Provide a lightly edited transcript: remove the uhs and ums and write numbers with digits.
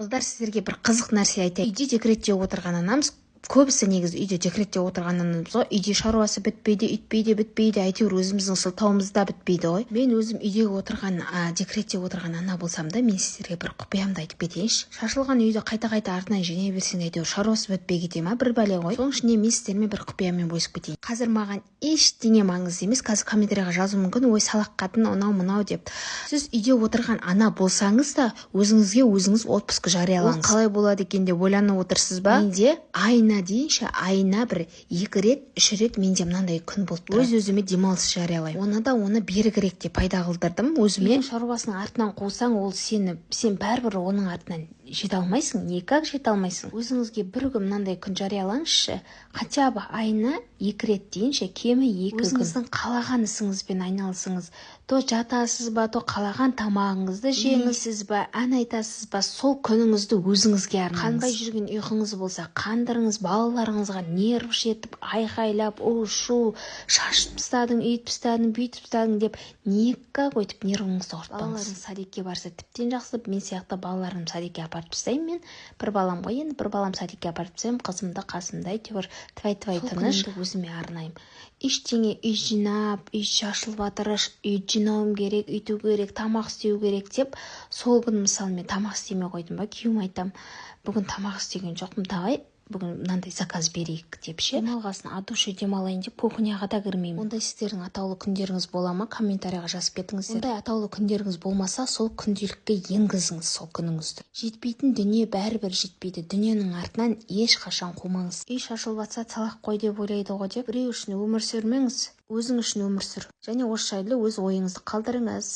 Қыздар, сіздерге бір қызық нәрсе айтайын. Үйде декретте отырған анамыз, көбісі негізі үйде декретте отырған анамыз ғой. Үйде шаруасы бітпейді, үйтпейді, бітпейді, әйтеуір өзіміздің сылтауымызда бітпейді ғой. Мен өзім үйдегі отырған, декретте отырған ана болсам да, мен сіздерге бір құпиямды айтып кетейінші. Шашылған үйді қайта-қайта артынан жинай берсең, әйтеуір шаруасы бітпей кете ма, бір бәле ғой. Соның ішінде мен сіздермен бір құпиямен бөлісіп кетейін. Қазір маған ештеңе маңызды емес. Қазір комментарийға жазу мүмкін, ой салақ қатын анау-мынау деп. Сіз үйде отырған ана болсаңыз да, өзіңізге өзіңіз отпуск жариялаңыз. Қалай болады екен деп ойланып отырсыз ба? Менде айына бір 2 рет, 3 рет менде мынандай күн болып тұрады. Өз-өзіме демалыс жариялаймын. Оны берігірек деп пайда қылдырдым өзіме. Шаруасының артынан қусаң, ол сен бәрібір оның артынан жете алмайсың. Никак жете алмайсың. Өзіңізге бір күн мынандай күн жариялаңызшы. Хотя бы айына 2 рет дейінші, кемі 2 күн. Өзіңіздің қалаған ісіңізбен айналысыңыз. То жатасыз ба, то қалаған тамағыңызды жеңізсіз ба, ән айтасыз ба, сол күніңізді өзіңізге арнаңыз. Қанбай жүрген ұйқыңыз болса, қандырыңыз, балаларыңызға нерв жетіп, айқайлап, у-шу, шашып тастадың, үйтіп тастадың, бүйтіп тастадың деп никак өйтіп нервыңызды құртпаңыз. Балаларың садикке барса тіптен жақсы. Мен сияқты балаларым садикке апарып тастаймын. Мен бір балам ғой, енді бір балам садикке апарып тастаймын, қызымды қасымда әйтеуір твай-твай тыныш өзіме арнаймын. Ештеңе үй жинап, үй шашылып жатыр, үй жинауым керек, үйту керек, тамақ істеу керек деп, сол күн мысалы мен тамақ істемей қойдым ба, күйеуіме айтам, бүгін тамақ істеген жоқпын, давай бүгін мынандай заказ берейік деп ше. Демалғасын от души демалайын деп кухняға да кірмеймін. Ондай сіздердің атаулы күндеріңіз бола ма? Комментарийға жазып кетіңіздер. Ондай атаулы күндеріңіз болмаса, сол күнделікке енгізіңіз сол күніңізді. Жетпейтін дүние бәрібір жетпейді. Дүниенің артынан ешқашан қумаңыз. Үй шашылып жатса салақ қой деп ойлайды ғой деп, біреу үшін өмір сүрмеңіз, өзің үшін өмір сүр. Және осы жайлы өз ойыңызды қалдырыңыз.